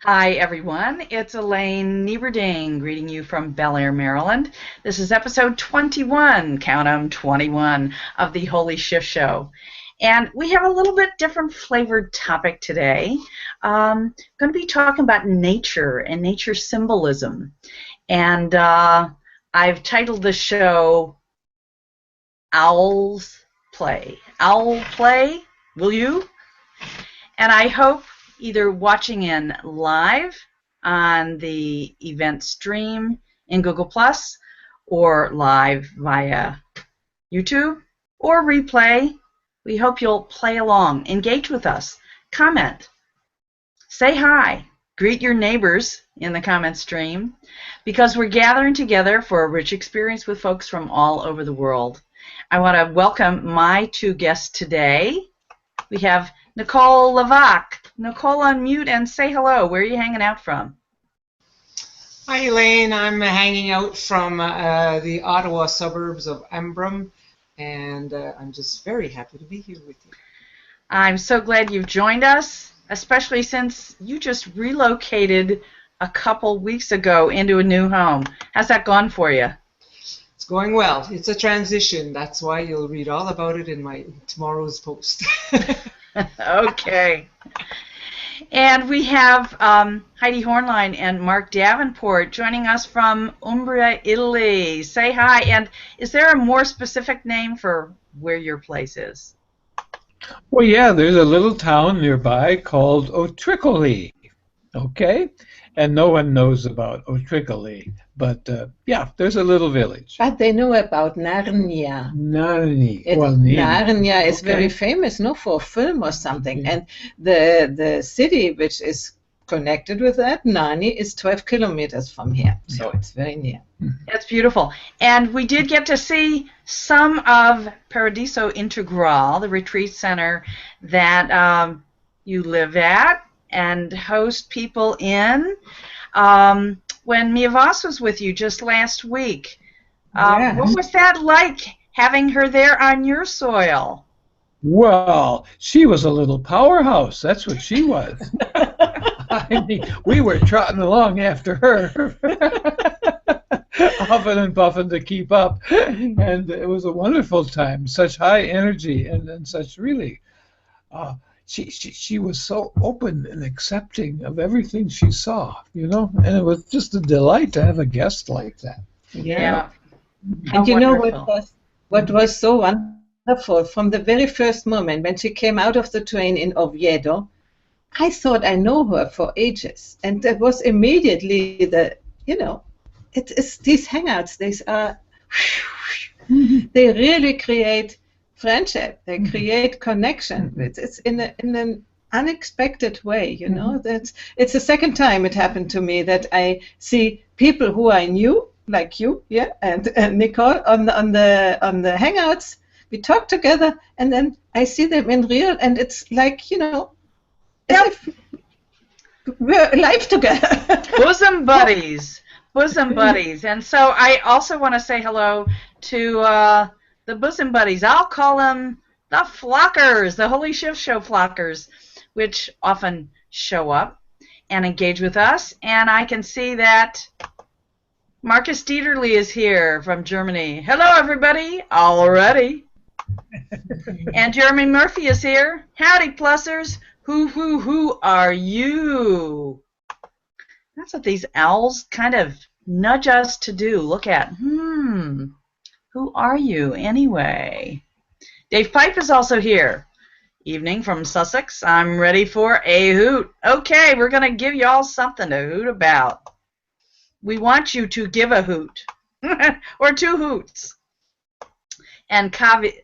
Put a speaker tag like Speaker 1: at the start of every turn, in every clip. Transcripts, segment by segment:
Speaker 1: Hi, everyone. It's Elaine Nieberding greeting you from Bel Air, Maryland. This is episode 21, count 'em, 21, of the Holy Shift Show. And we have a little bit different flavored topic today. Going to be talking about nature and nature symbolism. And I've titled the show Owls Play. Owl Play, will you? And I hope either watching in live on the event stream in Google Plus or live via YouTube or replay. We hope you'll play along, engage with us, comment, say hi, greet your neighbors in the comment stream, because we're gathering together for a rich experience with folks from all over the world. I want to welcome my two guests today. We have Nicole Levac. Nicole, unmute and say hello. Where are you hanging out from?
Speaker 2: Hi, Elaine. I'm hanging out from the Ottawa suburbs of Embrun, and I'm just very happy to be here with you.
Speaker 1: I'm so glad you've joined us, especially since you just relocated a couple weeks ago into a new home. How's that gone for you?
Speaker 2: It's going well. It's a transition. That's why you'll read all about it in my tomorrow's post.
Speaker 1: Okay. And we have Heidi Hornline and Mark Davenport joining us from Umbria, Italy. Say hi. And is there a more specific name for where your place is?
Speaker 3: Well, yeah, there's a little town nearby called Otricoli, okay? And no one knows about Otricoli, but yeah, there's a little village.
Speaker 4: But they know about Narnia. Narnia is very famous, no, for a film or something. And the city which is connected with that, Narnia, is 12 kilometers from here, so it's very near.
Speaker 1: That's beautiful. And we did get to see some of Paradiso Integral, the retreat center that you live at and host people in. When Mia Voss was with you just last week, what was that like, having her there on your soil?
Speaker 3: Well, she was a little powerhouse. That's what she was. I mean, we were trotting along after her, huffing and puffing to keep up, and it was a wonderful time. Such high energy and such really. She was so open and accepting of everything she saw, you know, and it was just a delight to have a guest like that.
Speaker 1: Yeah.
Speaker 4: And you know what was so wonderful from the very first moment when she came out of the train in Oviedo, I thought I know her for ages, and that was immediately it's these hangouts. These are they really create friendship. They create connection. It's in an unexpected way, you know. It's the second time it happened to me that I see people who I knew, like you, and Nicole on the hangouts. We talk together, and then I see them in real, and it's like, you know, as if we're alive together.
Speaker 1: Bosom buddies. Bosom buddies. And so I also want to say hello to the bosom buddies. I'll call them the flockers, the Holy Shift Show flockers, which often show up and engage with us. And I can see that Marcus Dieterle is here from Germany. Hello, everybody, already. And Jeremy Murphy is here. Howdy, plussers. Who are you? That's what these owls kind of nudge us to do. Look at, who are you anyway? Dave Pipe is also here. Evening from Sussex. I'm ready for a hoot. Okay, we're going to give you all something to hoot about. We want you to give a hoot. Or two hoots. And Candy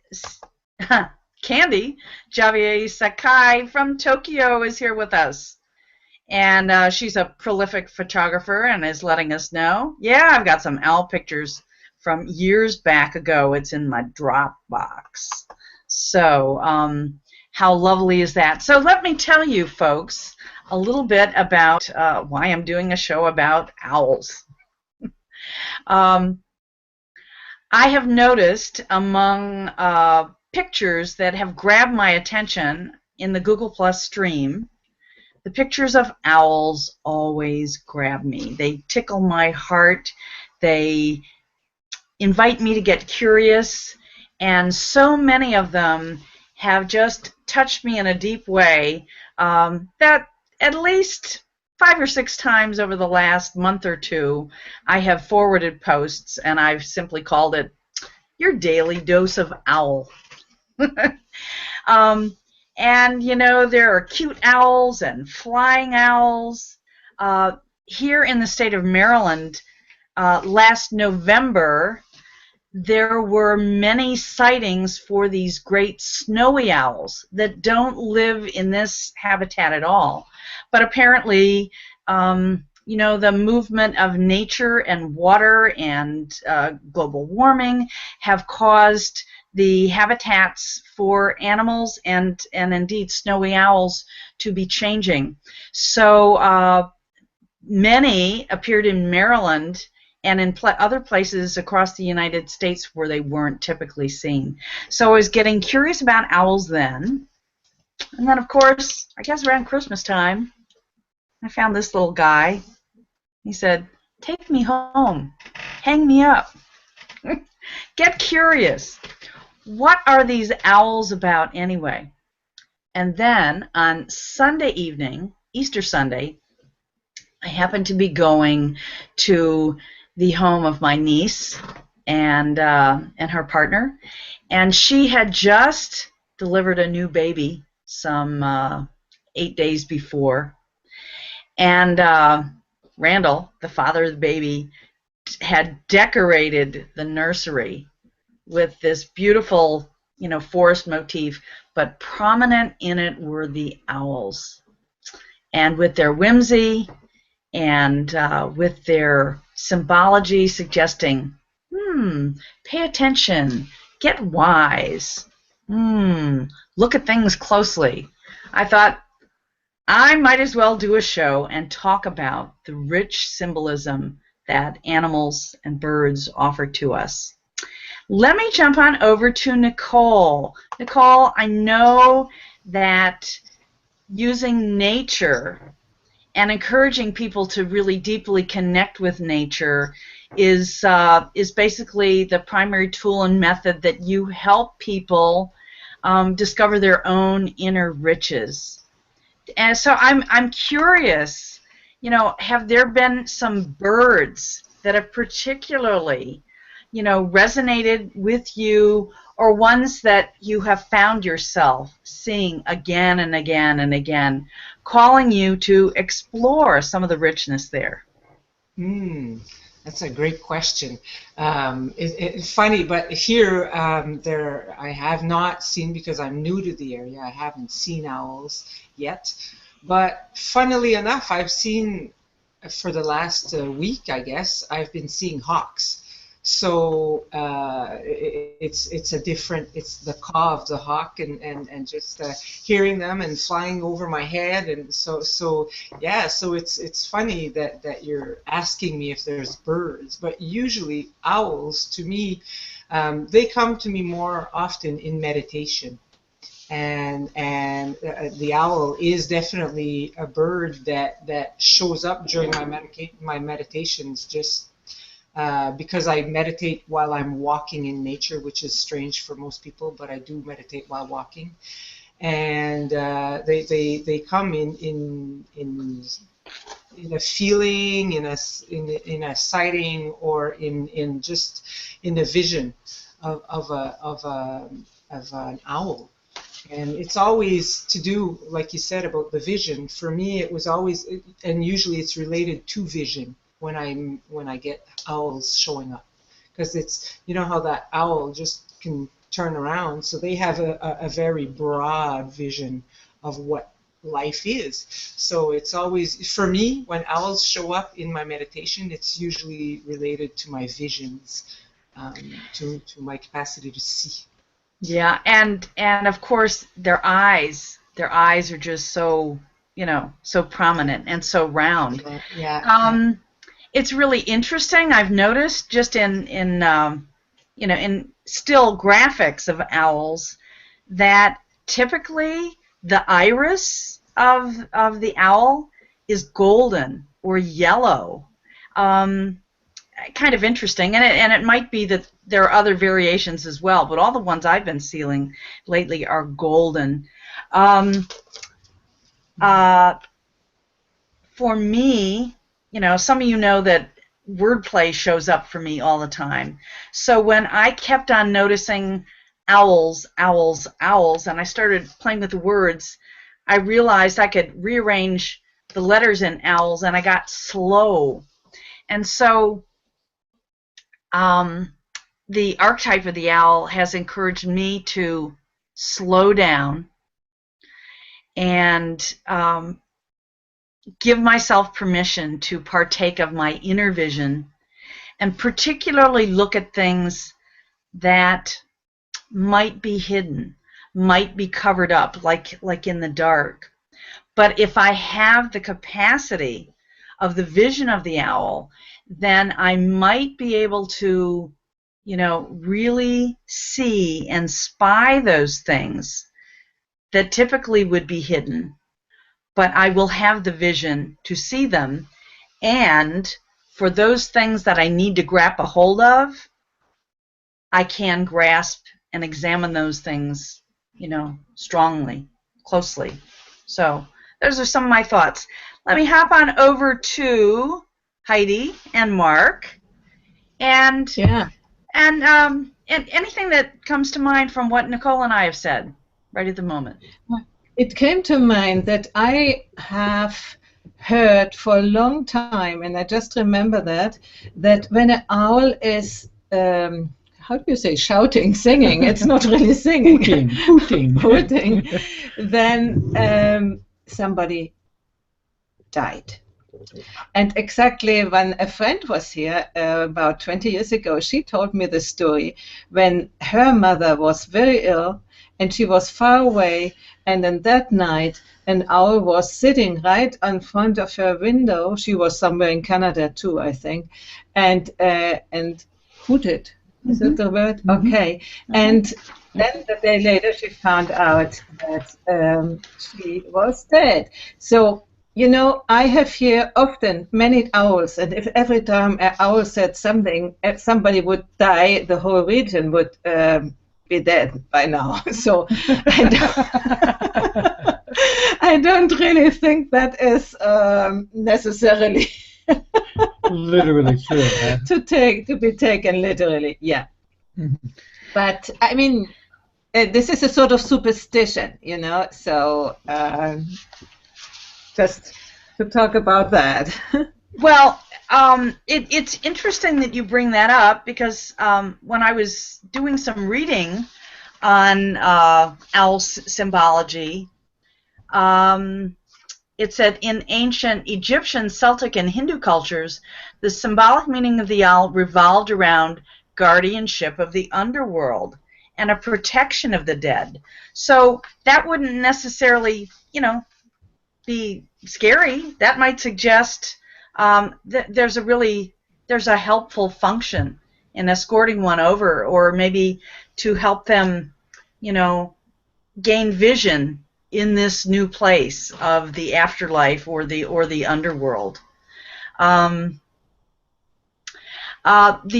Speaker 1: Javier Sakai from Tokyo is here with us. And she's a prolific photographer and is letting us know. Yeah, I've got some owl pictures from years back ago. It's in my Dropbox. So how lovely is that? So let me tell you, folks, a little bit about why I'm doing a show about owls. I have noticed among pictures that have grabbed my attention in the Google Plus stream, the the pictures of owls always grab me. They tickle my heart. They invite me to get curious, and so many of them have just touched me in a deep way that at least 5 or 6 times over the last month or two, I have forwarded posts, and I've simply called it your daily dose of owl. And, you know, there are cute owls and flying owls. Here in the state of Maryland, last November, there were many sightings for these great snowy owls that don't live in this habitat at all. But apparently, you know, the movement of nature and water and global warming have caused the habitats for animals and indeed snowy owls to be changing. So many appeared in Maryland and in other places across the United States where they weren't typically seen. So I was getting curious about owls then. And then, of course, I guess around Christmas time, I found this little guy. He said, "Take me home. Hang me up. Get curious. What are these owls about anyway?" And then on Sunday evening, Easter Sunday, I happened to be going to the home of my niece and her partner, and she had just delivered a new baby some 8 days before, and Randall, the father of the baby, had decorated the nursery with this beautiful, you know, forest motif, but prominent in it were the owls, and with their whimsy and with their symbology suggesting, pay attention, get wise, look at things closely. I thought I might as well do a show and talk about the rich symbolism that animals and birds offer to us. Let me jump on over to Nicole. Nicole, I know that using nature and encouraging people to really deeply connect with nature is basically the primary tool and method that you help people discover their inner inner riches. And so I'm curious, you know, have there been some birds that have particularly, you know, resonated with you, or ones that you have found yourself seeing again and again and again, calling you to explore some of the richness there?
Speaker 2: That's a great question. It's funny, but here there I have not seen, because I'm new to the area, I haven't seen owls yet. But funnily enough, I've seen, for the last week, I guess, I've been seeing hawks. So it's a different, it's the caw of the hawk, and just hearing them and flying over my head, and so yeah, so it's funny that you're asking me if there's birds, but usually owls, to me, they come to me more often in meditation. And the owl is definitely a bird that shows up during my meditations, just because I meditate while I'm walking in nature, which is strange for most people, but I do meditate while walking. And they come in a feeling, in a sighting, or in just in a vision of an owl. And it's always to do, like you said, about the vision. For me, it was always, and usually it's related to vision when I get owls showing up, because it's, you know how that owl just can turn around, so they have a very broad vision of what life is. So it's always, for me, when owls show up in my meditation, it's usually related to my visions, to my capacity to see.
Speaker 1: Yeah, and of course their eyes are just so, you know, so prominent and so round.
Speaker 2: Yeah.
Speaker 1: It's really interesting. I've noticed just in you know, in still graphics of owls, that typically the iris of the owl is golden or yellow. Kind of interesting, and it might be that there are other variations as well, but all the ones I've been seeing lately are golden. For me, some of you know that wordplay shows up for me all the time. So when I kept on noticing owls, owls, owls, and I started playing with the words, I realized I could rearrange the letters in owls, and I got slow. And so the archetype of the owl has encouraged me to slow down and give myself permission to partake of my inner vision, and particularly look at things that might be hidden, might be covered up, like in the dark. But if I have the capacity of the vision of the owl, then I might be able to, really see and spy those things that typically would be hidden. But I will have the vision to see them, and for those things that I need to grab a hold of, I can grasp and examine those things, strongly, closely. So those are some of my thoughts. Let me hop on over to Heidi and Mark, and anything that comes to mind from what Nicole and I have said right at the moment.
Speaker 4: It came to mind that I have heard for a long time, and I just remember that when an owl is, how do you say, shouting, singing, it's not really singing, hooting, then somebody died. And exactly when a friend was here about 20 years ago, she told me the story when her mother was very ill and she was far away, and then that night an owl was sitting right in front of her window. She was somewhere in Canada too, I think, and hooted. Is that the word? Mm-hmm. Okay. And then the day later she found out that she was dead. So, I have here often many owls, and if every time an owl said something, if somebody would die, the whole region would be dead by now. So I don't really think that is necessarily
Speaker 3: literally true. Huh?
Speaker 4: to be taken literally, yeah. Mm-hmm. But I mean, this is a sort of superstition, So just to talk about that.
Speaker 1: Well, it's interesting that you bring that up, because when I was doing some reading on owl symbology, it said in ancient Egyptian, Celtic, and Hindu cultures, the symbolic meaning of the owl revolved around guardianship of the underworld and a protection of the dead. So that wouldn't necessarily, be scary. That might suggest that there's a helpful function in escorting one over, or maybe to help them, gain vision in this new place of the afterlife or the underworld. The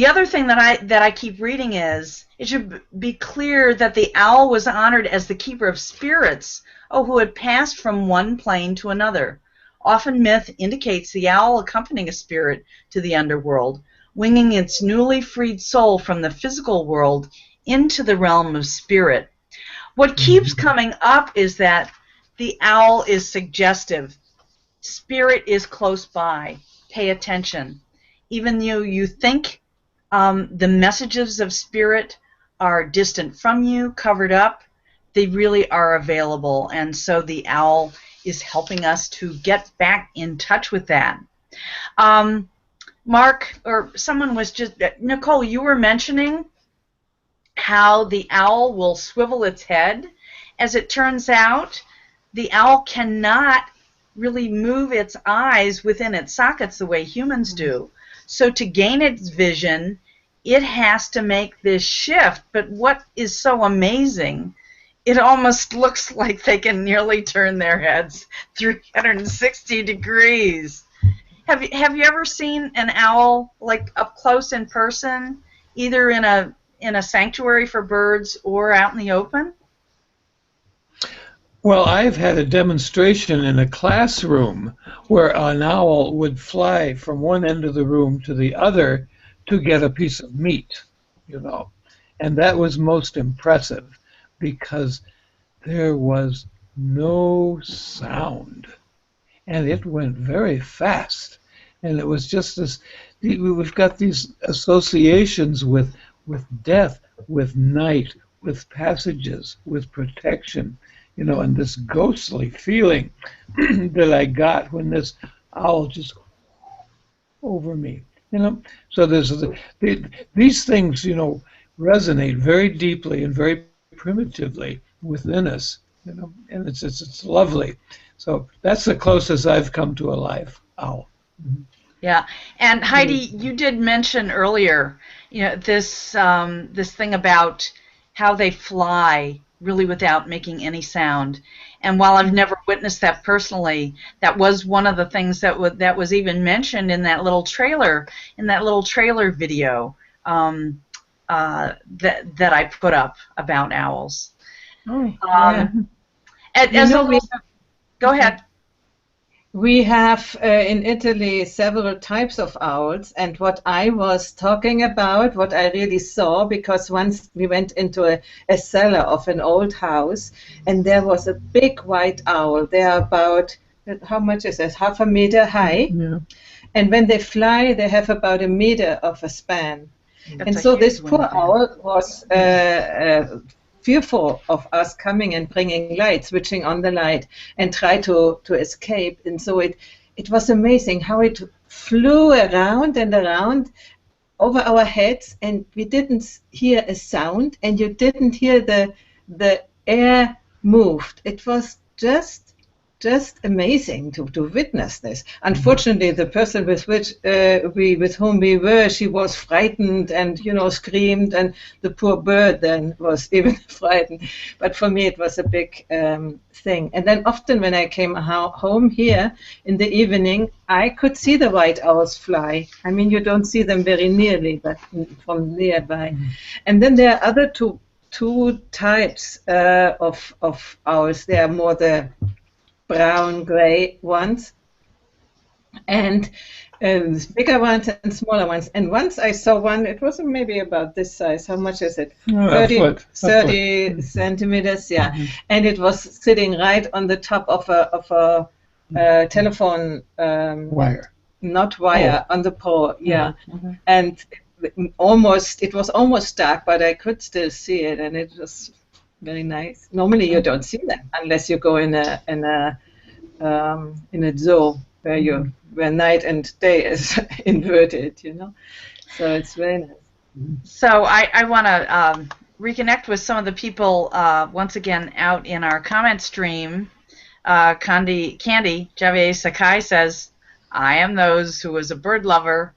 Speaker 1: other thing that I keep reading is, it should be clear that the owl was honored as the keeper of spirits, who had passed from one plane to another. Often myth indicates the owl accompanying a spirit to the underworld, winging its newly freed soul from the physical world into the realm of spirit. What keeps coming up is that the owl is suggestive. Spirit is close by. Pay attention. Even though you think the messages of spirit are distant from you, covered up, they really are available, and so the owl is helping us to get back in touch with that. Mark, or someone was just, Nicole, you were mentioning how the owl will swivel its head. As it turns out, the owl cannot really move its eyes within its sockets the way humans do. So to gain its vision, it has to make this shift. But what is so amazing it almost looks like they can nearly turn their heads 360 degrees. Have you ever seen an owl like up close in person, either in a sanctuary for birds or out in the open?
Speaker 3: Well, I've had a demonstration in a classroom where an owl would fly from one end of the room to the other to get a piece of meat, you know. And that was most impressive because there was no sound. And it went very fast. And it was just this, we've got these associations with death, with night, with passages, with protection, you know, and this ghostly feeling that I got when this owl just over me, you know. So these things, you know, resonate very deeply and very primitively within us, you know, and it's lovely. So that's the closest I've come to a live owl. Mm-hmm.
Speaker 1: Yeah, and Heidi, you did mention earlier, you know, this this thing about how they fly really without making any sound. And while I've never witnessed that personally, that was one of the things that was even mentioned in that little trailer video that I put up about owls.
Speaker 4: Oh, yeah.
Speaker 1: Go ahead.
Speaker 4: We have in Italy several types of owls, and what I was talking about, what I really saw, because once we went into a cellar of an old house, and there was a big white owl. They are about, how much is it, 1/2 meter high? Yeah. And when they fly, they have about 1 meter of a span. That's and so this poor owl was fearful of us coming and bringing light, switching on the light, and try to escape. And so it was amazing how it flew around and around over our heads, and we didn't hear a sound, and you didn't hear the air moved. It was just amazing to witness this. Unfortunately, the person with whom we were, she was frightened and, you know, screamed, and the poor bird then was even frightened. But for me, it was a big thing. And then often when I came home here in the evening, I could see the white owls fly. I mean, you don't see them very nearly, but from nearby. And then there are other two types of owls. They are more the brown gray ones, and bigger ones and smaller ones. And once I saw one, it was maybe about this size. How much is it? 30 centimeters, yeah. Mm-hmm. And it was sitting right on the top of a telephone
Speaker 3: wire.
Speaker 4: Not wire, on the pole, yeah. Mm-hmm. And it was almost dark, but I could still see it, and it was very nice. Normally, you don't see them unless you go in a zoo where night and day is inverted, you know. So it's very nice.
Speaker 1: So I want to reconnect with some of the people once again out in our comment stream. Candy Javier Sakai says, "I am those who was a bird lover."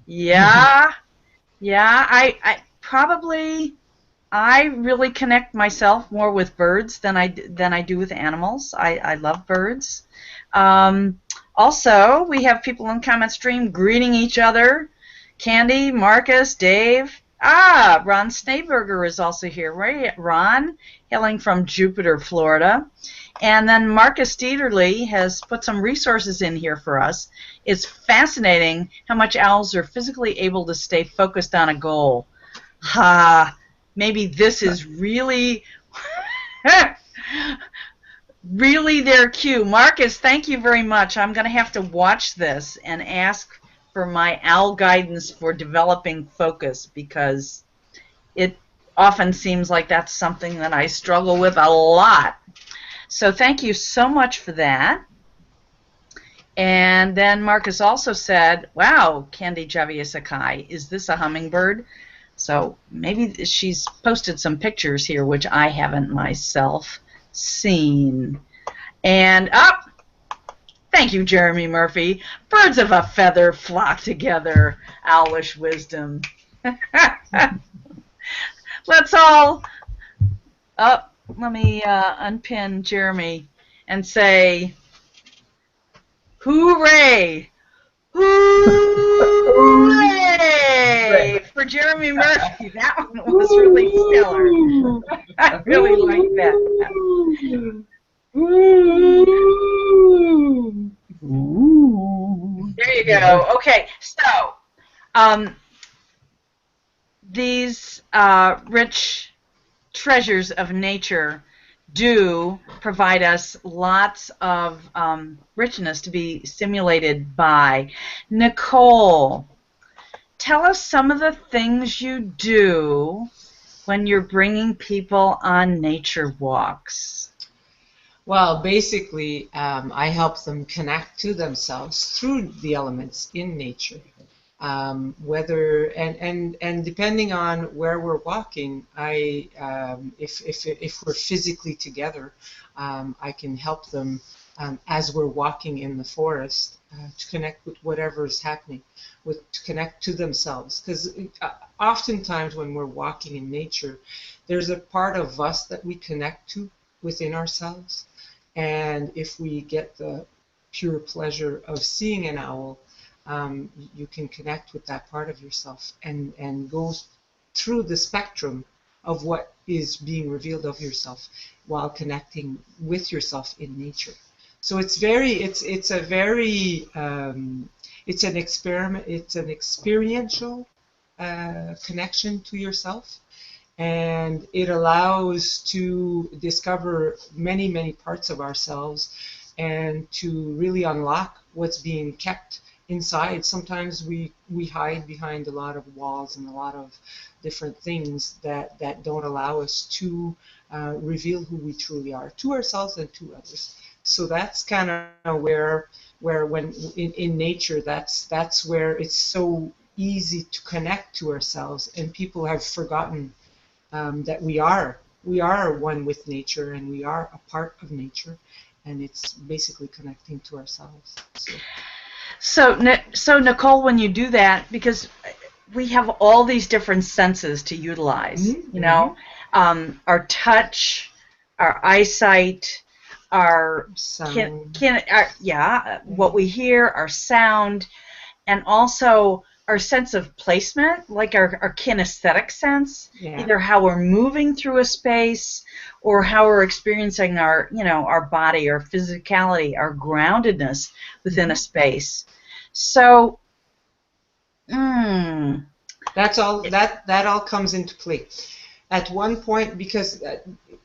Speaker 1: Yeah, yeah. I probably. I really connect myself more with birds than I do with animals. I love birds. Also, we have people in comment stream greeting each other. Candy, Marcus, Dave. Ron Schneeberger is also here. Right, Ron, hailing from Jupiter, Florida. And then Marcus Dieterle has put some resources in here for us. It's fascinating how much owls are physically able to stay focused on a goal. Maybe this is really, really their cue. Marcus, thank you very much. I'm going to have to watch this and ask for my owl guidance for developing focus, because it often seems like that's something that I struggle with a lot. So thank you so much for that. And then Marcus also said, wow, Candy Javier Sakai, is this a hummingbird? So maybe she's posted some pictures here, which I haven't myself seen. And thank you, Jeremy Murphy. Birds of a feather flock together. Owlish wisdom. Let's all. unpin Jeremy and say, "Hooray! Hooray for Jeremy Murphy!" That one was really stellar. I really like that. There you go. Okay, so these rich treasures of nature do provide us lots of richness to be stimulated by. Nicole, tell us some of the things you do when you're bringing people on nature walks.
Speaker 2: Well, basically, I help them connect to themselves through the elements in nature. Whether and depending on where we're walking, if we're physically together, I can help them as we're walking in the forest to connect with whatever is happening, to connect to themselves. Because oftentimes when we're walking in nature, there's a part of us that we connect to within ourselves, and if we get the pure pleasure of seeing an owl, you can connect with that part of yourself and go through the spectrum of what is being revealed of yourself while connecting with yourself in nature. So it's an experiment, it's an experiential connection to yourself, and it allows to discover many, many parts of ourselves and to really unlock what's being kept inside. Sometimes we hide behind a lot of walls and a lot of different things that don't allow us to reveal who we truly are to ourselves and to others. So that's kind of where when in nature, that's where it's so easy to connect to ourselves, and people have forgotten that we are one with nature, and we are a part of nature, and it's basically connecting to ourselves.
Speaker 1: So Nicole, when you do that, because we have all these different senses to utilize,
Speaker 2: mm-hmm.
Speaker 1: you know, our touch, our eyesight, our
Speaker 2: sound,
Speaker 1: what we hear, our sound, and also our sense of placement, like our kinesthetic sense, either how we're moving through a space or how we're experiencing our body, our physicality, our groundedness within a space. So
Speaker 2: that's all that all comes into play at one point, because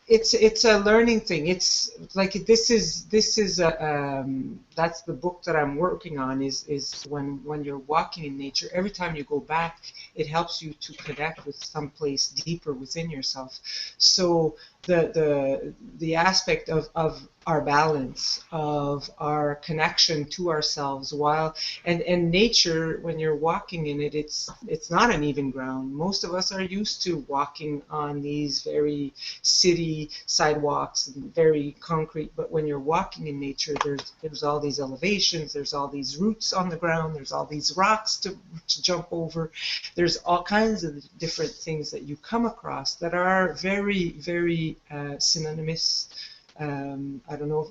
Speaker 2: it's a learning thing. It's like this is that's the book that I'm working on, is when you're walking in nature, every time you go back, it helps you to connect with some place deeper within yourself. So the aspect of our balance, of our connection to ourselves, and nature, when you're walking in it, it's not an even ground. Most of us are used to walking on these very city sidewalks and very concrete, but when you're walking in nature, there's all these elevations, there's all these roots on the ground, there's all these rocks to jump over, there's all kinds of different things that you come across that are very, very synonymous. I don't know,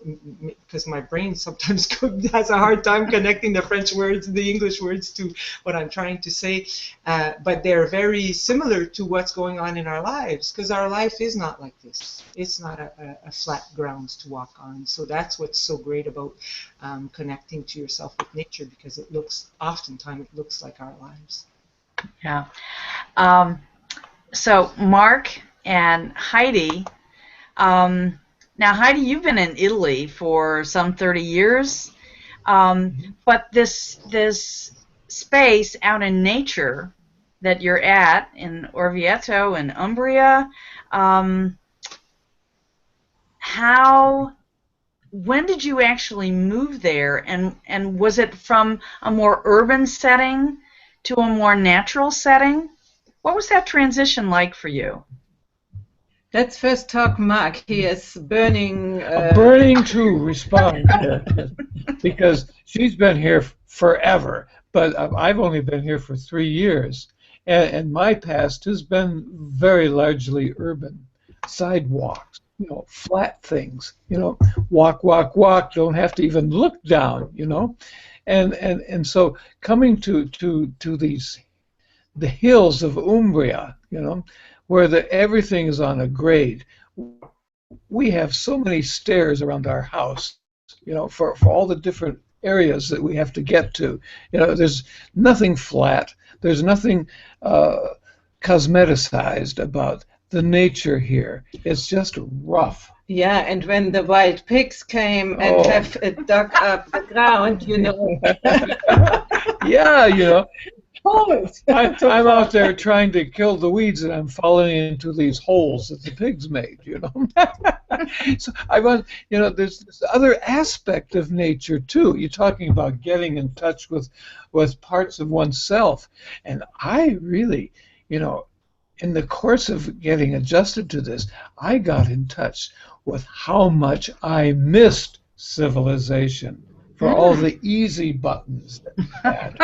Speaker 2: because my brain sometimes has a hard time connecting the French words and the English words to what I'm trying to say, but they're very similar to what's going on in our lives, because our life is not like this. It's not a flat grounds to walk on. So that's what's so great about connecting to yourself with nature, because oftentimes it looks like our lives.
Speaker 1: Yeah. So Mark and Heidi, now, Heidi, you've been in Italy for some 30 years, but this space out in nature that you're at in Orvieto in Umbria, when did you actually move there, and was it from a more urban setting to a more natural setting? What was that transition like for you?
Speaker 4: Let's first talk Mark. He is burning
Speaker 3: to respond because she's been here forever, but I've only been here for 3 years, and my past has been very largely urban, sidewalks, flat things. Walk, walk, walk. Don't have to even look down. And so coming to the hills of Umbria, where everything is on a grade. We have so many stairs around our house, for all the different areas that we have to get to. There's nothing flat. There's nothing cosmeticized about the nature here. It's just rough.
Speaker 4: Yeah, and when the wild pigs came and have dug up the ground,
Speaker 3: Yeah, I'm out there trying to kill the weeds, and I'm falling into these holes that the pigs made. So I want, there's this other aspect of nature too. You're talking about getting in touch with parts of oneself, and I really, in the course of getting adjusted to this, I got in touch with how much I missed civilization for all the easy buttons that we had,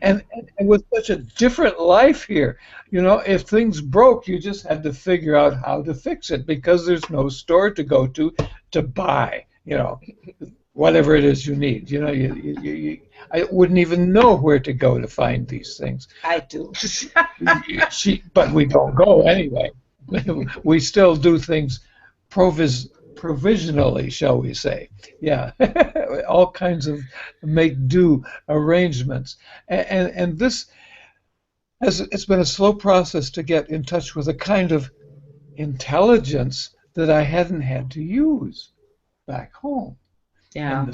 Speaker 3: and with such a different life here, if things broke, you just had to figure out how to fix it because there's no store to go to buy, whatever it is you need. I wouldn't even know where to go to find these things.
Speaker 4: I do.
Speaker 3: But we don't go anyway. We still do things provisionally, shall we say. Yeah, all kinds of make-do arrangements. And this, it's been a slow process to get in touch with a kind of intelligence that I hadn't had to use back home.
Speaker 1: Yeah.
Speaker 3: In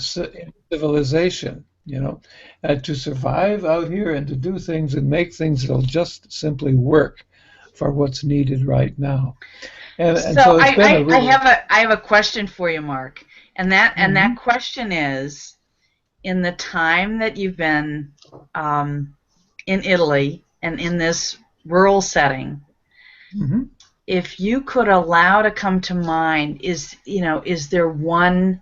Speaker 3: civilization, to survive out here and to do things and make things that'll just simply work for what's needed right now. And so it's been
Speaker 1: I have a question for you, Mark, and that question is, in the time that you've been in Italy and in this rural setting, if you could allow to come to mind, is there one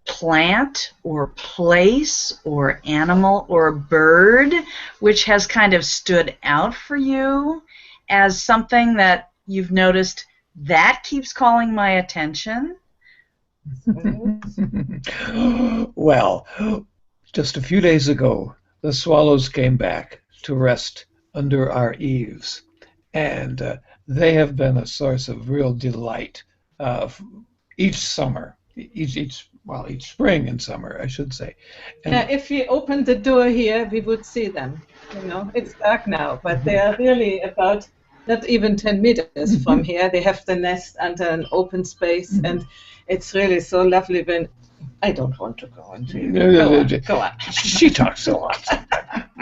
Speaker 1: plant or place or animal or bird which has kind of stood out for you as something that you've noticed that keeps calling my attention?
Speaker 3: Well, just a few days ago, the swallows came back to rest under our eaves, and they have been a source of real delight each summer, each spring and summer, I should say. And
Speaker 4: if we opened the door here, we would see them. It's dark now, but they are really about not even 10 meters from here. They have the nest under an open space, and it's really so lovely when... I don't want to go into Go on.
Speaker 3: She talks a lot.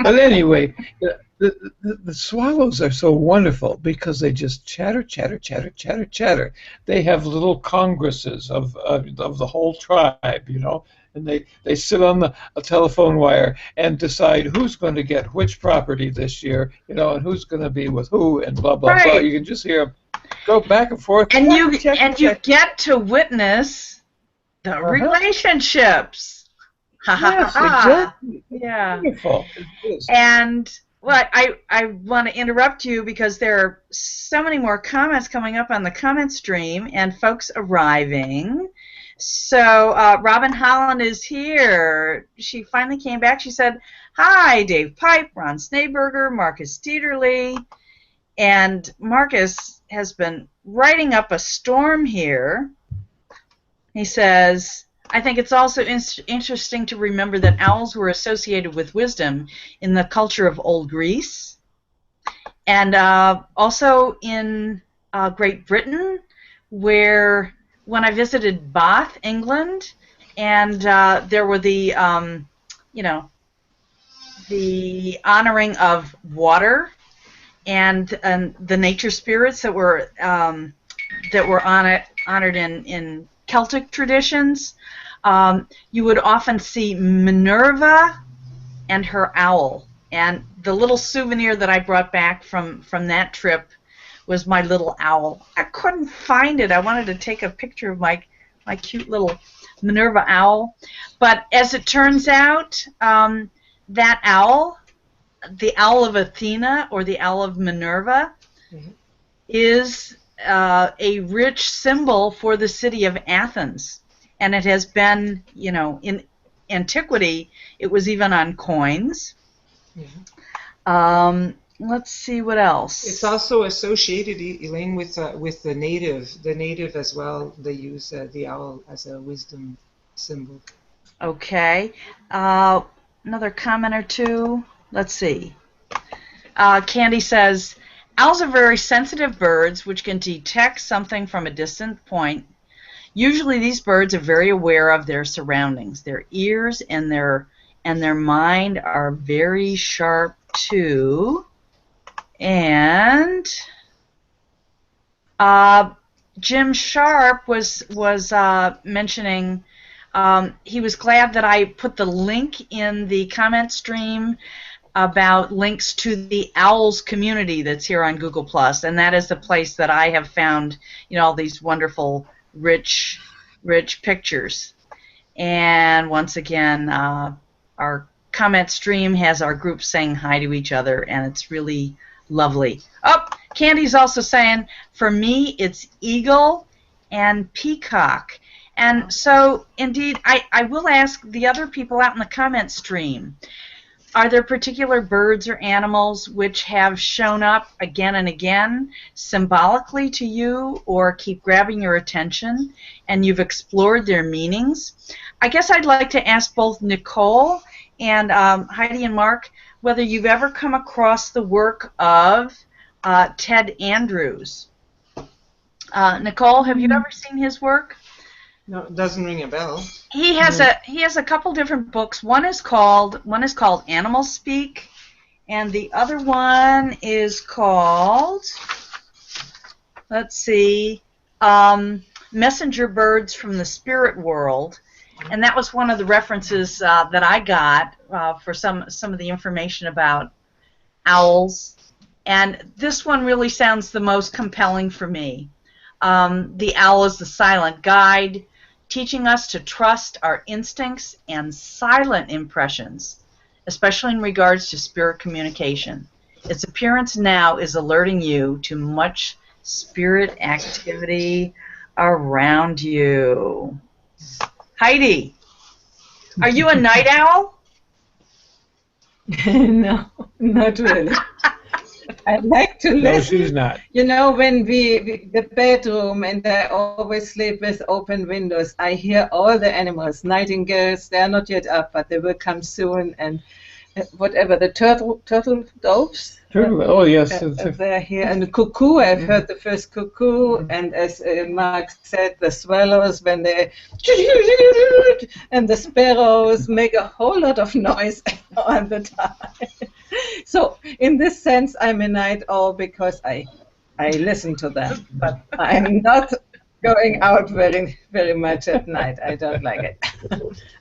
Speaker 3: But anyway, the swallows are so wonderful because they just chatter, chatter, chatter, chatter, chatter. They have little congresses of the whole tribe, and they sit on a telephone wire and decide who's going to get which property this year, and who's going to be with who, and blah, blah, blah. You can just hear them go back and forth.
Speaker 1: And you get to witness the relationships.
Speaker 3: Yes, exactly.
Speaker 1: Yeah.
Speaker 3: Wonderful.
Speaker 1: And I want to interrupt you because there are so many more comments coming up on the comment stream and folks arriving. So Robin Holland is here. She finally came back. She said, "Hi, Dave Pipe, Ron Snaberger, Marcus Dieterle." And Marcus has been writing up a storm here. He says, "I think it's also interesting to remember that owls were associated with wisdom in the culture of Old Greece, and also in Great Britain, where when I visited Bath, England, and there were the the honoring of water and the nature spirits that were honored in Celtic traditions. You would often see Minerva and her owl. And the little souvenir that I brought back from that trip was my little owl. I couldn't find it. I wanted to take a picture of my cute little Minerva owl. But as it turns out, that owl, the owl of Athena or the owl of Minerva, is a rich symbol for the city of Athens. And it has been, in antiquity, it was even on coins.
Speaker 2: Yeah.
Speaker 1: Let's see what else.
Speaker 2: It's also associated, Elaine, with the native as well. They use the owl as a wisdom symbol.
Speaker 1: Okay. Another comment or two. Let's see. Candy says, owls are very sensitive birds which can detect something from a distant point. Usually these birds are very aware of their surroundings. Their ears and their mind are very sharp too. And Jim Sharp was mentioning he was glad that I put the link in the comment stream about links to the Owls community that's here on Google Plus, and that is the place that I have found, all these wonderful, rich pictures. And once again, our comment stream has our group saying hi to each other, and it's really lovely. Oh, Candy's also saying, for me, it's eagle and peacock. And so, indeed, I will ask the other people out in the comment stream, are there particular birds or animals which have shown up again and again symbolically to you or keep grabbing your attention and you've explored their meanings? I guess I'd like to ask both Nicole and Heidi and Mark whether you've ever come across the work of Ted Andrews. Nicole, have you ever seen his work?
Speaker 2: No, it doesn't ring a bell.
Speaker 1: He has a couple different books. One is called Animal Speak, and the other one is called, let's see, Messenger Birds from the Spirit World. And that was one of the references that I got for some of the information about owls. And this one really sounds the most compelling for me. The owl is the silent guide, teaching us to trust our instincts and silent impressions, especially in regards to spirit communication. Its appearance now is alerting you to much spirit activity around you. Heidi, are you a night owl?
Speaker 4: No, not really. I like to listen.
Speaker 3: No, she's not.
Speaker 4: When the bedroom, and I always sleep with open windows, I hear all the animals. Nightingales, they are not yet up, but they will come soon. And whatever, the turtle doves.
Speaker 3: Oh, yes.
Speaker 4: They're here. And the cuckoo, I've heard the first cuckoo. And as Mark said, the swallows, when they... And the sparrows make a whole lot of noise all the time. So in this sense, I'm a night owl because I listen to them. But I'm not going out very, very much at night. I don't like it.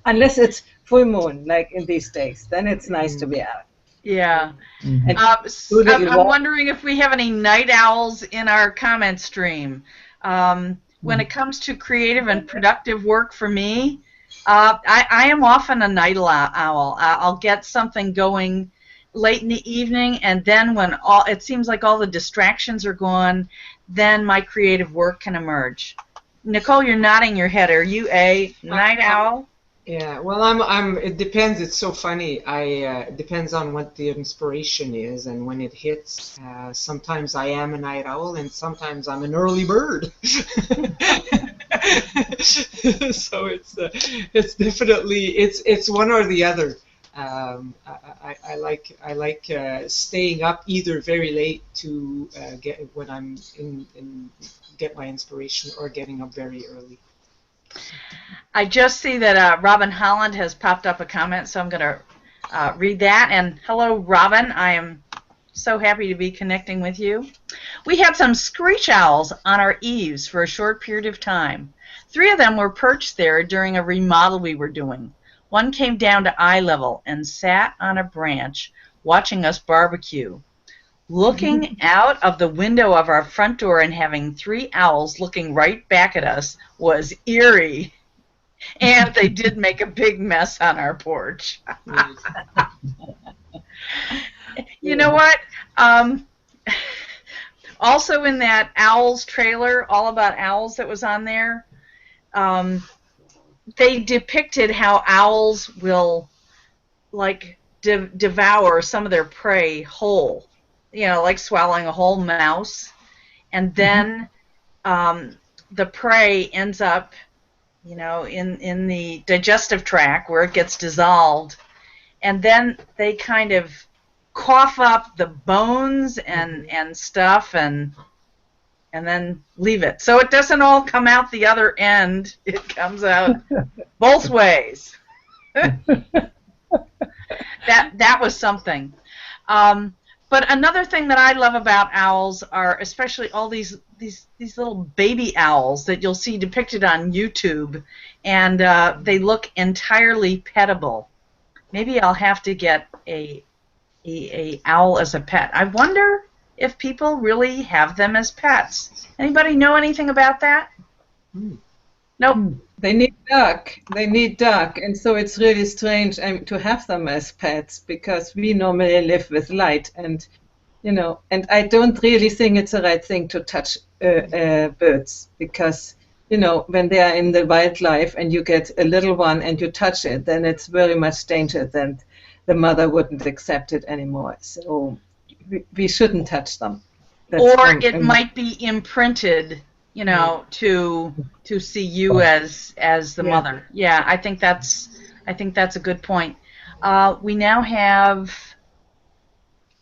Speaker 4: Unless it's full moon, like in these days. Then it's nice to be out.
Speaker 1: Yeah.
Speaker 4: And
Speaker 1: I'm wondering if we have any night owls in our comment stream. When it comes to creative and productive work for me, I am often a night owl. I'll get something going late in the evening, and then when it seems like all the distractions are gone, then my creative work can emerge. Nicole, you're nodding your head. Are you a night owl?
Speaker 2: Yeah, well, it depends. It's so funny. It depends on what the inspiration is and when it hits. Sometimes I am a night owl, and sometimes I'm an early bird. So it's definitely it's one or the other. I like staying up either very late to get when I'm get my inspiration, or getting up very early.
Speaker 1: I just see that Robin Holland has popped up a comment, so I'm going to read that. And hello, Robin. I am so happy to be connecting with you. We had some screech owls on our eaves for a short period of time. 3 of them were perched there during a remodel we were doing. One came down to eye level and sat on a branch watching us barbecue. Looking out of the window of our front door and having 3 owls looking right back at us was eerie. And they did make a big mess on our porch. You know what? Also in that Owls trailer, All About Owls that was on there, they depicted how owls will like devour some of their prey whole, like swallowing a whole mouse, and then the prey ends up, in the digestive tract where it gets dissolved, and then they kind of cough up the bones and stuff and then leave it. So it doesn't all come out the other end. It comes out both ways. That was something. But another thing that I love about owls are especially all these little baby owls that you'll see depicted on YouTube, and they look entirely petable. Maybe I'll have to get a owl as a pet. I wonder if people really have them as pets. Anybody know anything about that? Nope.
Speaker 4: They need dark. They need dark, and so it's really strange to have them as pets, because we normally live with light, and and I don't really think it's the right thing to touch birds, because when they are in the wildlife and you get a little one and you touch it, then it's very much danger that the mother wouldn't accept it anymore. So we shouldn't touch them.
Speaker 1: Or it might be imprinted, to see you as the mother. Yeah, I think that's a good point. We now have,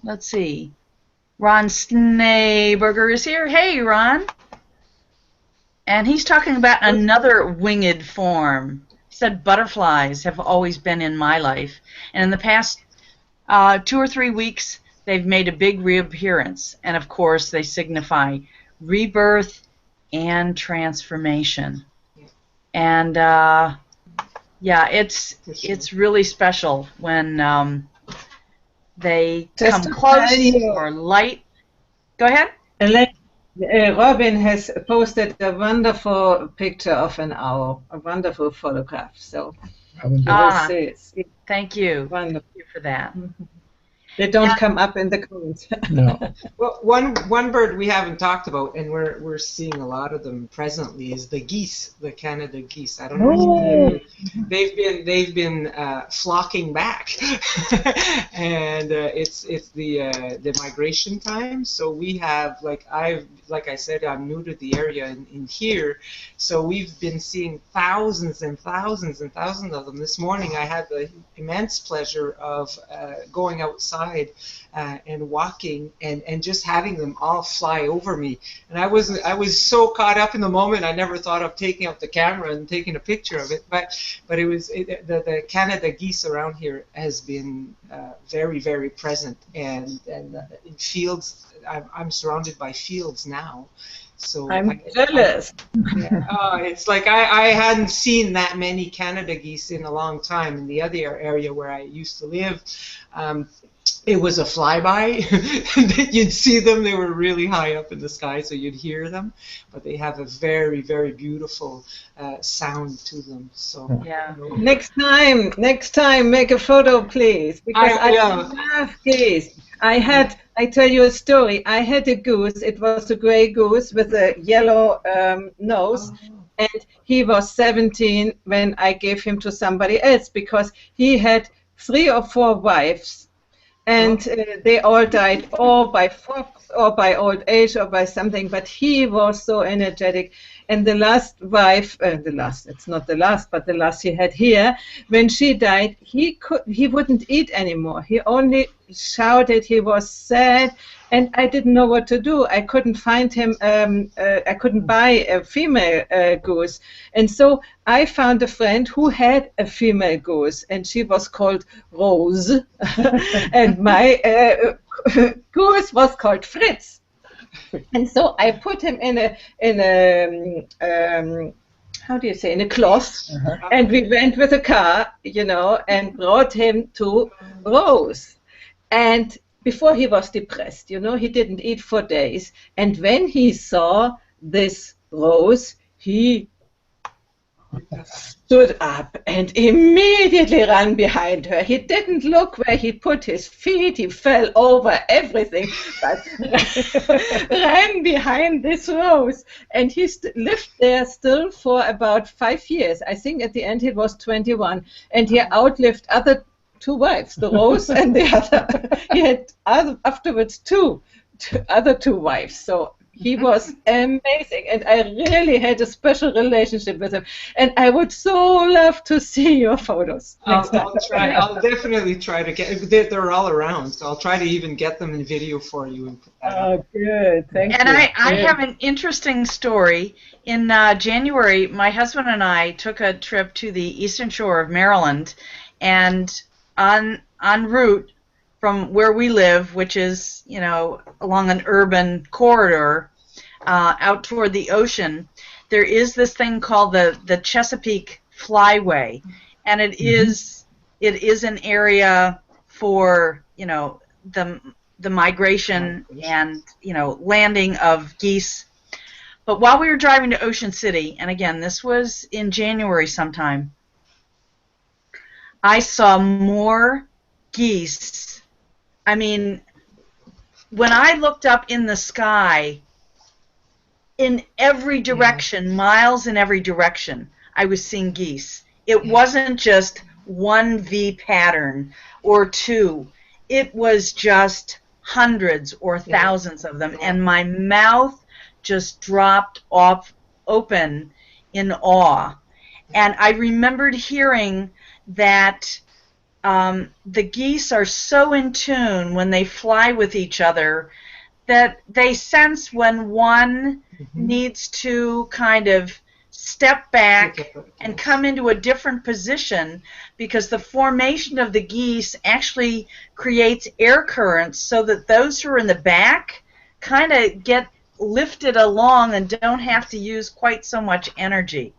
Speaker 1: let's see, Ron Schneeberger is here. Hey, Ron. And he's talking about another winged form. He said butterflies have always been in my life, and in the past 2 or 3 weeks, they've made a big reappearance, and of course they signify rebirth and transformation. And it's really special when they come close or light. Go ahead.
Speaker 4: Robin has posted a wonderful picture of an owl, a wonderful photograph. So you will see it.
Speaker 1: Thank you.
Speaker 4: Wonderful.
Speaker 1: Thank you for that.
Speaker 4: They don't come up in the comments.
Speaker 3: No.
Speaker 2: Well, one bird we haven't talked about, and we're seeing a lot of them presently, is the geese, the Canada geese. I don't know. They've been flocking back, and it's the migration time. So we have like I said, I'm new to the area in here, so we've been seeing thousands and thousands and thousands of them. This morning I had the immense pleasure of going outside and walking and just having them all fly over me. And I was so caught up in the moment, I never thought of taking up the camera and taking a picture of it. But the Canada geese around here has been very, very present, and in fields. I'm surrounded by fields now. So
Speaker 4: I'm jealous.
Speaker 2: It's like I hadn't seen that many Canada geese in a long time. In the other area where I used to live, it was a flyby. You'd see them. They were really high up in the sky, so you'd hear them. But they have a very, very beautiful sound to them. So
Speaker 1: yeah.
Speaker 4: Next time, make a photo, please, because I love geese. I tell you a story. I had a goose. It was a gray goose with a yellow nose. And he was 17 when I gave him to somebody else, because he had 3 or 4 wives. And they all died, or by fox, or by old age, or by something. But he was so energetic. And the last wife, it's not the last, but the last he had here, when she died, he wouldn't eat anymore. He only shouted. He was sad, and I didn't know what to do. I couldn't find him. I couldn't buy a female goose, and so I found a friend who had a female goose, and she was called Rose, and my goose was called Fritz. And so I put him in a how do you say, in a cloth, and we went with a car, and brought him to Rose. And before he was depressed, he didn't eat for days. And when he saw this Rose, he stood up and immediately ran behind her. He didn't look where he put his feet. He fell over everything, but ran behind this rose. And he lived there still for about 5 years. I think at the end he was 21. And he outlived other two wives, the rose and the other. He had afterwards other two wives. So he was amazing, and I really had a special relationship with him. And I would so love to see your photos.
Speaker 2: I'll try. I'll definitely try to get. They're all around, so I'll try to even get them in video for you and put that up.
Speaker 4: Good. Thank you.
Speaker 1: And I have an interesting story. In January, my husband and I took a trip to the eastern shore of Maryland, and en route from where we live, which is, along an urban corridor out toward the ocean, there is this thing called the Chesapeake Flyway, and it is an area for the migration and landing of geese. But while we were driving to Ocean City, and again this was in January sometime, I saw more geese. I mean, when I looked up in the sky, in every direction, miles in every direction, I was seeing geese. It wasn't just one V pattern or two. It was just hundreds or thousands of them, and my mouth just dropped off open in awe. And I remembered hearing that the geese are so in tune when they fly with each other that they sense when one needs to kind of step back and come into a different position, because the formation of the geese actually creates air currents so that those who are in the back kind of get lifted along and don't have to use quite so much energy.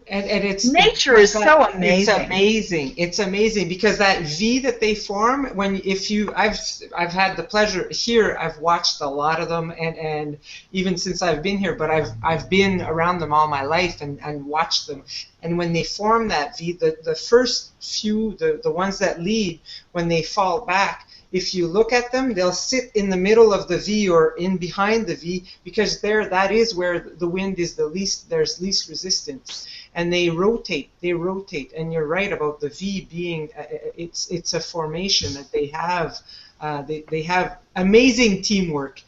Speaker 2: And
Speaker 1: nature is so amazing.
Speaker 2: It's amazing. It's amazing because that V that they form I've had the pleasure here. I've watched a lot of them, and even since I've been here, but I've been around them all my life and watched them. And when they form that V, the first few, the ones that lead, when they fall back, if you look at them, they'll sit in the middle of the V or in behind the V, because that is where the wind is there's least resistance. And they rotate, and you're right about the V being, it's a formation that they have. They have amazing teamwork,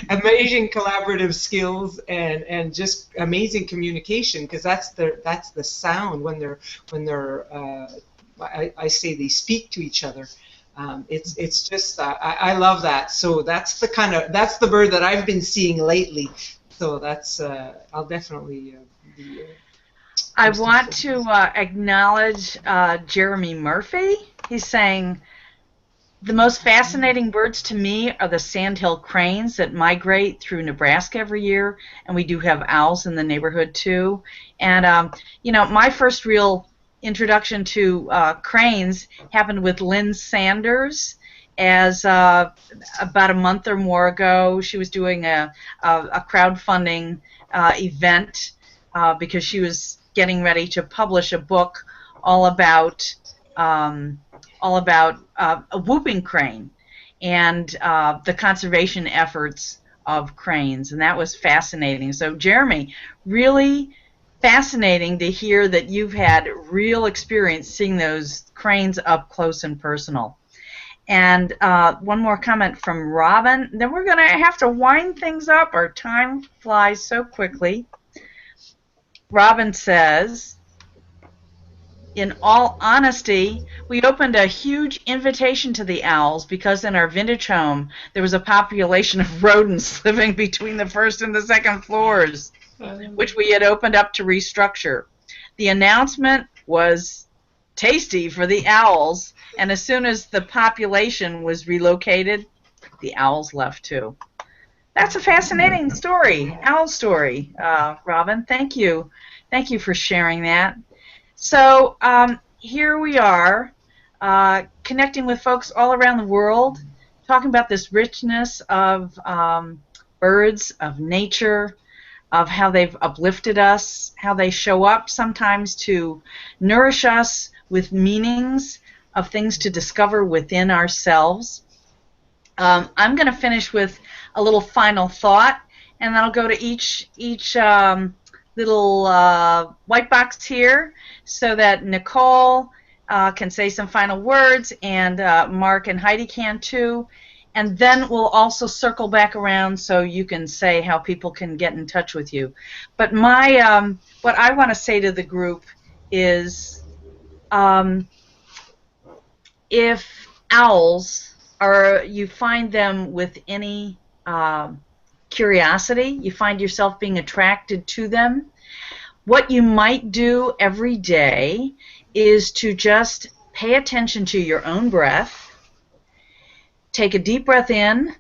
Speaker 2: amazing collaborative skills, and just amazing communication, because that's the sound when they're I say they speak to each other. It's just I love that. So that's the bird that I've been seeing lately. So that's I'll definitely be.
Speaker 1: I want to acknowledge Jeremy Murphy. He's saying, the most fascinating birds to me are the sandhill cranes that migrate through Nebraska every year, and we do have owls in the neighborhood too. And my first real introduction to cranes happened with Lynn Sanders. As about a month or more ago, she was doing a crowdfunding event because she was getting ready to publish a book all about a whooping crane and the conservation efforts of cranes, and that was fascinating. So Jeremy, really fascinating to hear that you've had real experience seeing those cranes up close and personal. And one more comment from Robin, then we're going to have to wind things up. Our time flies so quickly. Robin says, in all honesty, we opened a huge invitation to the owls because in our vintage home there was a population of rodents living between the first and the second floors, which we had opened up to restructure. The announcement was tasty for the owls, and as soon as the population was relocated, the owls left too. That's a fascinating story, owl story, Robin. Thank you. Thank you for sharing that. So here we are, connecting with folks all around the world, talking about this richness of birds, of nature. of how they've uplifted us, how they show up sometimes to nourish us with meanings of things to discover within ourselves. I'm going to finish with a little final thought, and then I'll go to each little white box here so that Nicole can say some final words, and Mark and Heidi can too. And then we'll also circle back around so you can say how people can get in touch with you. But my what I want to say to the group is, if owls, or you find them with any curiosity, you find yourself being attracted to them, what you might do every day is to just pay attention to your own breath. Take a deep breath in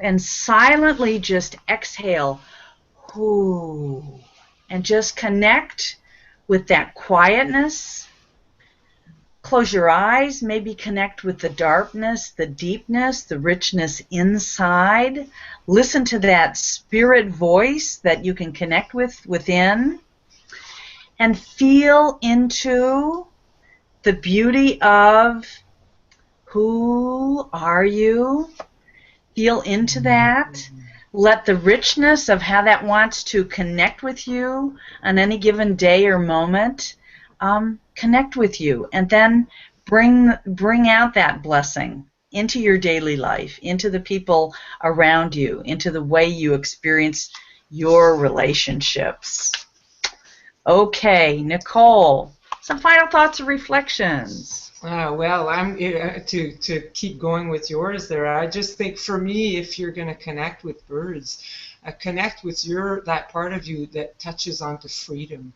Speaker 1: and silently just exhale. And just connect with that quietness. Close your eyes, maybe connect with the darkness, the deepness, the richness inside. Listen to that spirit voice that you can connect with within. And feel into the beauty of who are you. Feel into that. Let the richness of how that wants to connect with you on any given day or moment connect with you, and then bring out that blessing into your daily life, into the people around you, into the way you experience your relationships. Okay, Nicole, some final thoughts or reflections?
Speaker 2: Well, I'm to keep going with yours there. I just think for me, if you're going to connect with birds, connect with that part of you that touches onto freedom,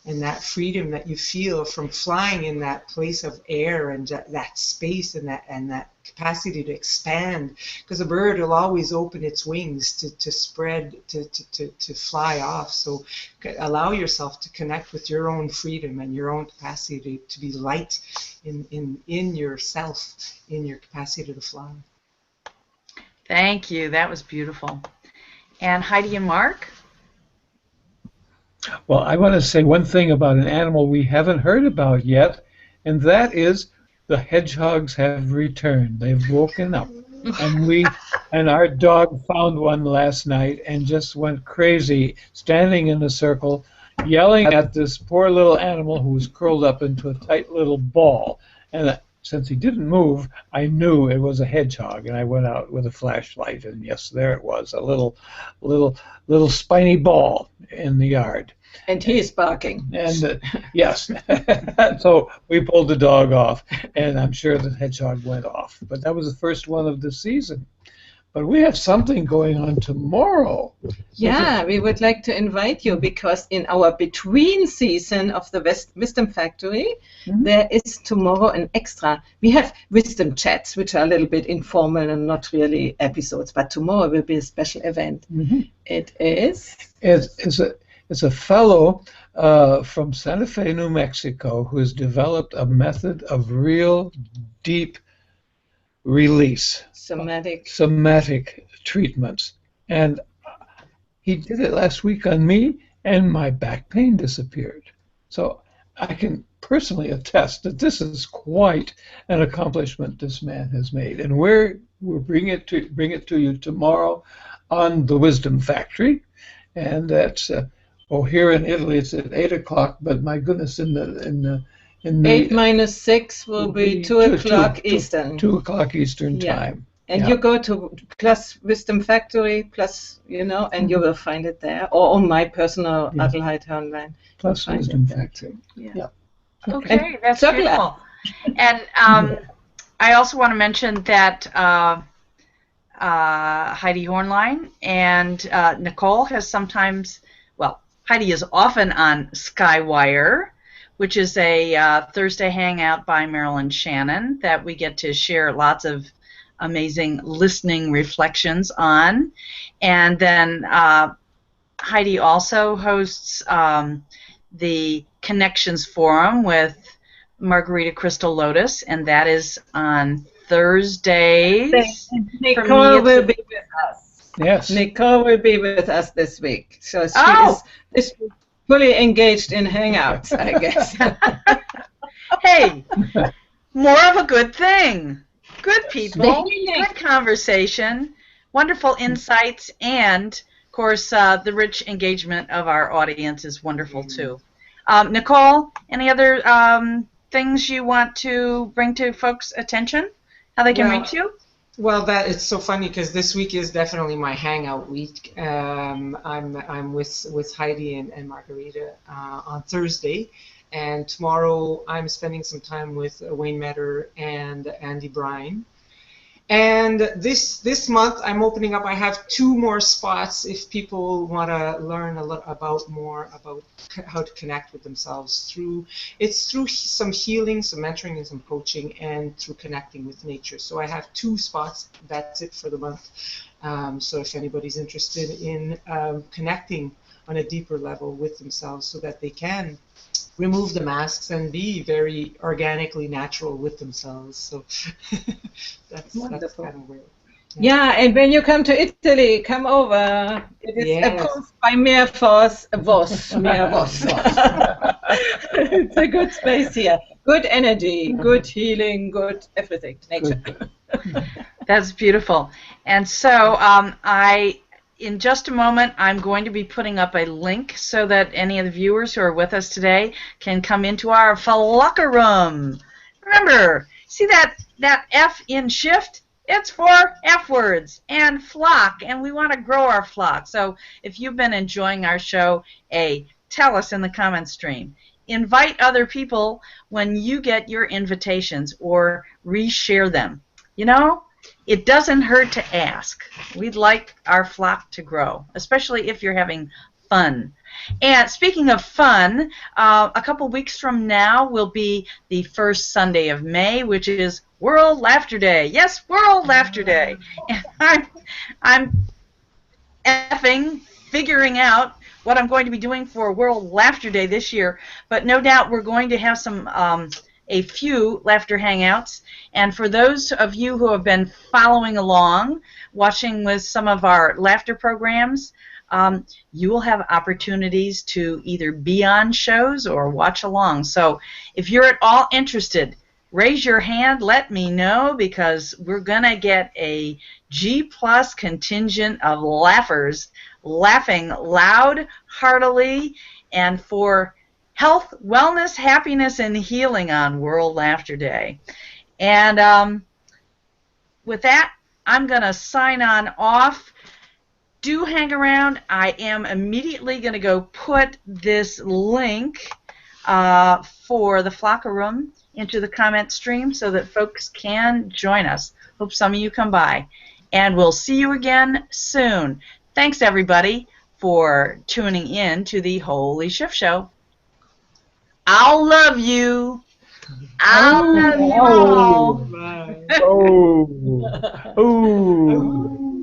Speaker 2: and that freedom that you feel from flying in that place of air and that space and that capacity to expand. Because a bird will always open its wings to spread, to fly off. So allow yourself to connect with your own freedom and your own capacity to be light in yourself, in your capacity to fly.
Speaker 1: Thank you. That was beautiful. And Heidi and Mark?
Speaker 3: Well, I want to say one thing about an animal we haven't heard about yet, and that is the hedgehogs have returned. They've woken up. And our dog found one last night and just went crazy, standing in a circle, yelling at this poor little animal who was curled up into a tight little ball. And since he didn't move, I knew it was a hedgehog, and I went out with a flashlight, and yes, there it was, a little spiny ball in the yard.
Speaker 4: And he's barking.
Speaker 3: And yes, so we pulled the dog off, and I'm sure the hedgehog went off. But that was the first one of the season. But we have something going on tomorrow.
Speaker 4: Yeah, we would like to invite you, because in our between season of the Wisdom Factory, there is tomorrow an extra. We have wisdom chats, which are a little bit informal and not really episodes, but tomorrow will be a special event.
Speaker 3: It's a fellow from Santa Fe, New Mexico, who has developed a method of real deep release. Somatic treatments. And he did it last week on me, and my back pain disappeared. So I can personally attest that this is quite an accomplishment this man has made. And we'll bring it to you tomorrow on the Wisdom Factory. And that's here in Italy it's at 8 o'clock, but my goodness, in the
Speaker 4: 8 minus 6 will be 2 o'clock Eastern.
Speaker 3: 2 o'clock Eastern time.
Speaker 4: And you go to plus Wisdom Factory, plus, and you will find it there. Or on my personal Adelheid Hörnlein.
Speaker 3: Plus Wisdom Factory.
Speaker 1: Yeah. Okay, that's beautiful. And I also want to mention that Heidi Hörnlein and Nicole has sometimes, Heidi is often on Skywire, which is a Thursday hangout by Marilyn Shannon that we get to share lots of amazing listening reflections on. And then Heidi also hosts the Connections Forum with Margarita Crystal Lotus, and that is on Thursdays.
Speaker 4: Nicole will be with us.
Speaker 3: Yes.
Speaker 4: Nicole will be with us this week. So she
Speaker 1: Oh!
Speaker 4: is this week fully engaged in Hangouts, I guess.
Speaker 1: Hey, more of a good thing. Good people, good conversation, wonderful insights, and, of course, the rich engagement of our audience is wonderful, too. Nicole, any other things you want to bring to folks' attention? How they can reach you?
Speaker 2: Well, that it's so funny because this week is definitely my hangout week. I'm with Heidi and Margarita on Thursday, and tomorrow I'm spending some time with Wayne Metter and Andy Bryan. And this month I'm opening up. I have 2 more spots if people want to learn a little more about how to connect with themselves through some healing, some mentoring, and some coaching, and through connecting with nature. So I have 2 spots. That's it for the month. So if anybody's interested in connecting on a deeper level with themselves, so that they can remove the masks and be very organically natural with themselves. So that's kind of weird.
Speaker 4: Yeah, and when you come to Italy, come over. It is approved by Mayor Voss. It's a good space here. Good energy, good healing, good everything. Nature.
Speaker 1: That's beautiful. And so in just a moment, I'm going to be putting up a link so that any of the viewers who are with us today can come into our locker room. Remember, see that F in shift? It's for F words and flock, and we want to grow our flock. So if you've been enjoying our show, tell us in the comment stream. Invite other people when you get your invitations, or reshare them. You know, it doesn't hurt to ask. We'd like our flock to grow, especially if you're having fun. And speaking of fun, a couple weeks from now will be the first Sunday of May, which is World Laughter Day. Yes, World Laughter Day. And I'm effing figuring out what I'm going to be doing for World Laughter Day this year, but no doubt we're going to have a few laughter hangouts. And for those of you who have been following along, watching with some of our laughter programs, you will have opportunities to either be on shows or watch along. So if you're at all interested, raise your hand, let me know, because we're going to get a G+ contingent of laughers laughing loud, heartily, and for health, wellness, happiness, and healing on World Laughter Day. And with that, I'm going to sign on off. Do hang around. I am immediately going to go put this link for the Flocker Room into the comment stream so that folks can join us. Hope some of you come by. And we'll see you again soon. Thanks, everybody, for tuning in to the Holy Shift Show. I'll love you. I'll love you all.
Speaker 3: Oh.